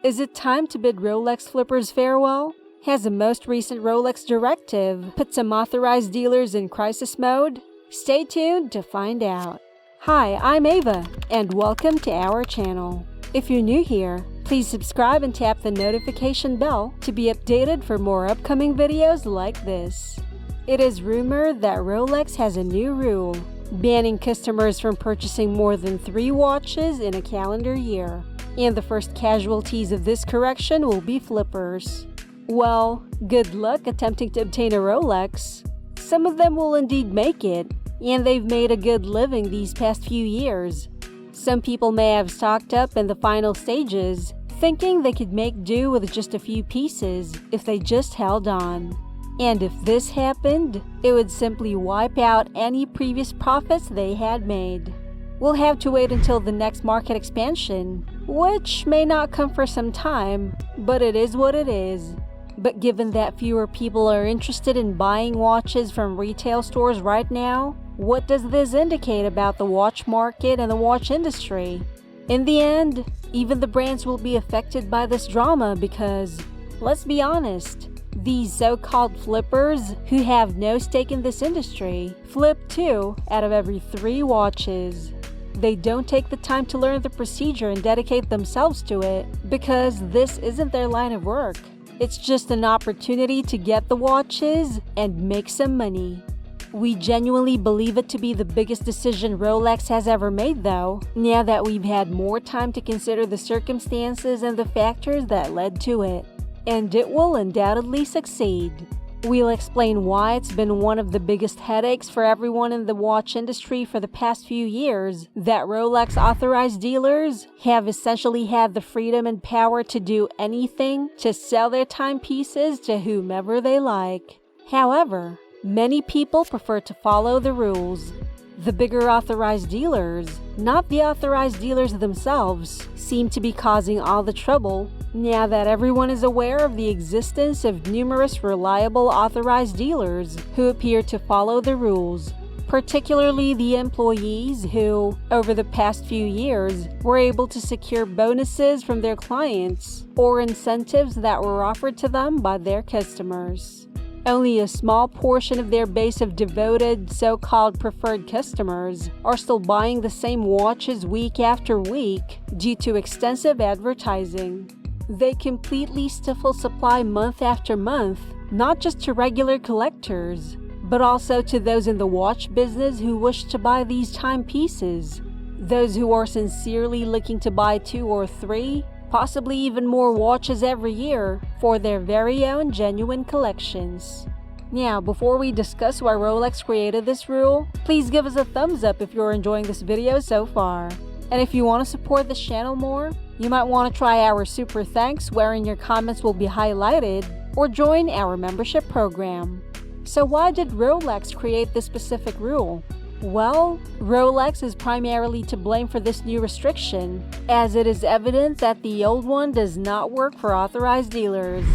Is it time to bid Rolex flippers farewell? Has the most recent Rolex directive put some authorized dealers in crisis mode? Stay tuned to find out. Hi, I'm Ava, and welcome to our channel. If you're new here, please subscribe and tap the notification bell to be updated for more upcoming videos like this. It is rumored that Rolex has a new rule, banning customers from purchasing more than 3 watches in a calendar year. And the first casualties of this correction will be flippers. Well, good luck attempting to obtain a Rolex. Some of them will indeed make it, and they've made a good living these past few years. Some people may have stocked up in the final stages, thinking they could make do with just a few pieces if they just held on. And if this happened, it would simply wipe out any previous profits they had made. We'll have to wait until the next market expansion, which may not come for some time, but it is what it is. But given that fewer people are interested in buying watches from retail stores right now, what does this indicate about the watch market and the watch industry? In the end, even the brands will be affected by this drama because, let's be honest, these so-called flippers who have no stake in this industry flip 2 out of every 3 watches. They don't take the time to learn the procedure and dedicate themselves to it because this isn't their line of work. It's just an opportunity to get the watches and make some money. We genuinely believe it to be the biggest decision Rolex has ever made though, now that we've had more time to consider the circumstances and the factors that led to it. And it will undoubtedly succeed. We'll explain why it's been one of the biggest headaches for everyone in the watch industry for the past few years that Rolex authorized dealers have essentially had the freedom and power to do anything to sell their timepieces to whomever they like. However, many people prefer to follow the rules. The bigger authorized dealers, not the authorized dealers themselves, seem to be causing all the trouble now that everyone is aware of the existence of numerous reliable authorized dealers who appear to follow the rules, particularly the employees who, over the past few years, were able to secure bonuses from their clients or incentives that were offered to them by their customers. Only a small portion of their base of devoted, so-called preferred customers are still buying the same watches week after week due to extensive advertising. They completely stifle supply month after month, not just to regular collectors, but also to those in the watch business who wish to buy these timepieces, those who are sincerely looking to buy 2 or 3, possibly even more watches every year for their very own genuine collections. Now, before we discuss why Rolex created this rule, please give us a thumbs up if you're enjoying this video so far. And if you want to support this channel more, you might want to try our super thanks wherein your comments will be highlighted, or join our membership program. So why did Rolex create this specific rule? Well, Rolex is primarily to blame for this new restriction, as it is evident that the old one does not work for authorized dealers.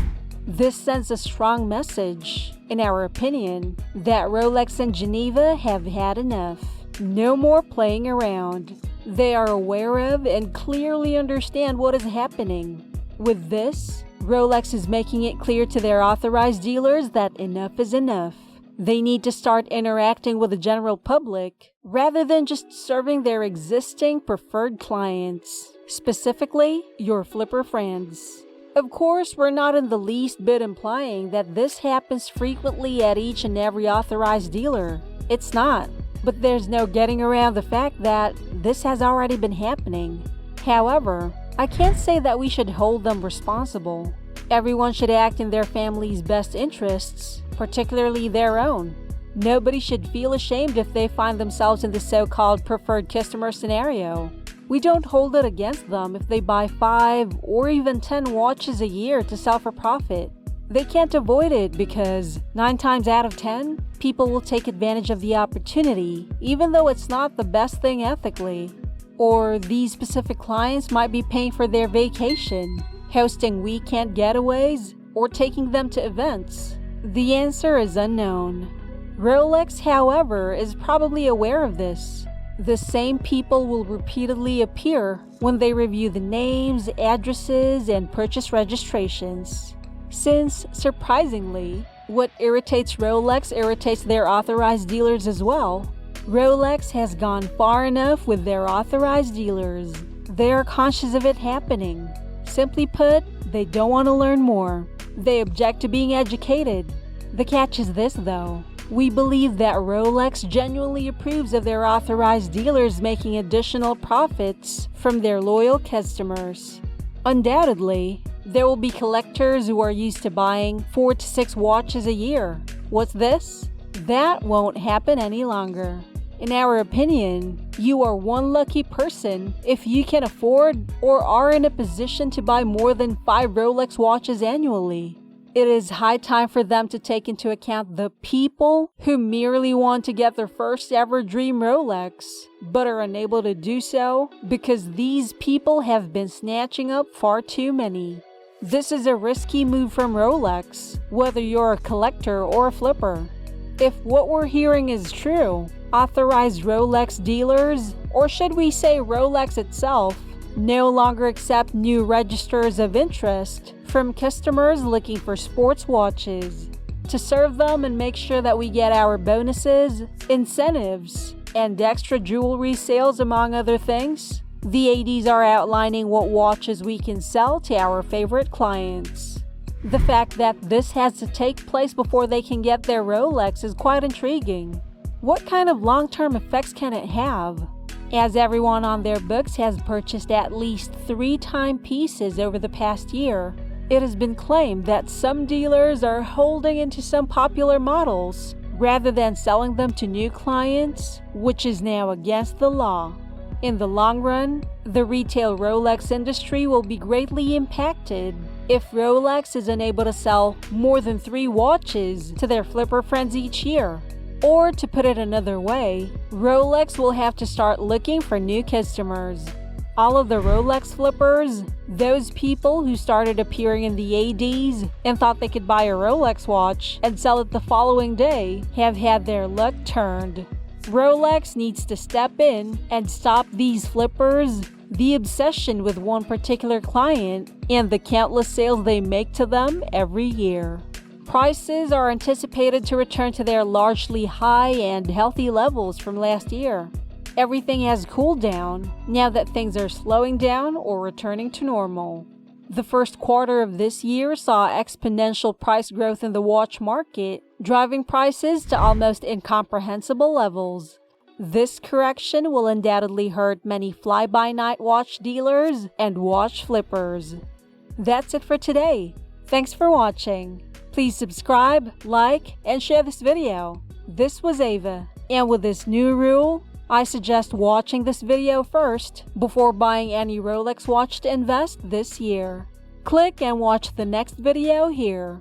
This sends a strong message, in our opinion, that Rolex and Geneva have had enough. No more playing around. They are aware of and clearly understand what is happening. With this, Rolex is making it clear to their authorized dealers that enough is enough. They need to start interacting with the general public rather than just serving their existing preferred clients, specifically your flipper friends. Of course, we're not in the least bit implying that this happens frequently at each and every authorized dealer. It's not. But there's no getting around the fact that this has already been happening. However, I can't say that we should hold them responsible. Everyone should act in their family's best interests, particularly their own. Nobody should feel ashamed if they find themselves in the so-called preferred customer scenario. We don't hold it against them if they buy 5 or even 10 watches a year to sell for profit. They can't avoid it because 9 times out of 10, people will take advantage of the opportunity, even though it's not the best thing ethically. Or these specific clients might be paying for their vacation, hosting weekend getaways, or taking them to events. The answer is unknown. Rolex, however, is probably aware of this. The same people will repeatedly appear when they review the names, addresses, and purchase registrations. Since, surprisingly, what irritates Rolex irritates their authorized dealers as well, Rolex has gone far enough with their authorized dealers. They are conscious of it happening. Simply put, they don't want to learn more. They object to being educated. The catch is this, though. We believe that Rolex genuinely approves of their authorized dealers making additional profits from their loyal customers. Undoubtedly, there will be collectors who are used to buying 4 to 6 watches a year. What's this? That won't happen any longer. In our opinion, you are one lucky person if you can afford or are in a position to buy more than 5 Rolex watches annually. It is high time for them to take into account the people who merely want to get their first ever dream Rolex, but are unable to do so because these people have been snatching up far too many. This is a risky move from Rolex, whether you're a collector or a flipper. If what we're hearing is true, authorized Rolex dealers, or should we say Rolex itself, no longer accept new registers of interest from customers looking for sports watches. To serve them and make sure that we get our bonuses, incentives, and extra jewelry sales among other things, the ADs are outlining what watches we can sell to our favorite clients. The fact that this has to take place before they can get their Rolex is quite intriguing. What kind of long-term effects can it have? As everyone on their books has purchased at least 3 timepieces over the past year, it has been claimed that some dealers are holding into some popular models rather than selling them to new clients, which is now against the law. In the long run, the retail Rolex industry will be greatly impacted if Rolex is unable to sell more than 3 watches to their flipper friends each year. Or, to put it another way, Rolex will have to start looking for new customers. All of the Rolex flippers, those people who started appearing in the ADs and thought they could buy a Rolex watch and sell it the following day, have had their luck turned. Rolex needs to step in and stop these flippers, the obsession with one particular client, and the countless sales they make to them every year. Prices are anticipated to return to their largely high and healthy levels from last year. Everything has cooled down now that things are slowing down or returning to normal. The first quarter of this year saw exponential price growth in the watch market, driving prices to almost incomprehensible levels. This correction will undoubtedly hurt many fly-by-night watch dealers and watch flippers. That's it for today. Thanks for watching. Please subscribe, like, and share this video. This was Ava, and with this new rule, I suggest watching this video first before buying any Rolex watch to invest this year. Click and watch the next video here.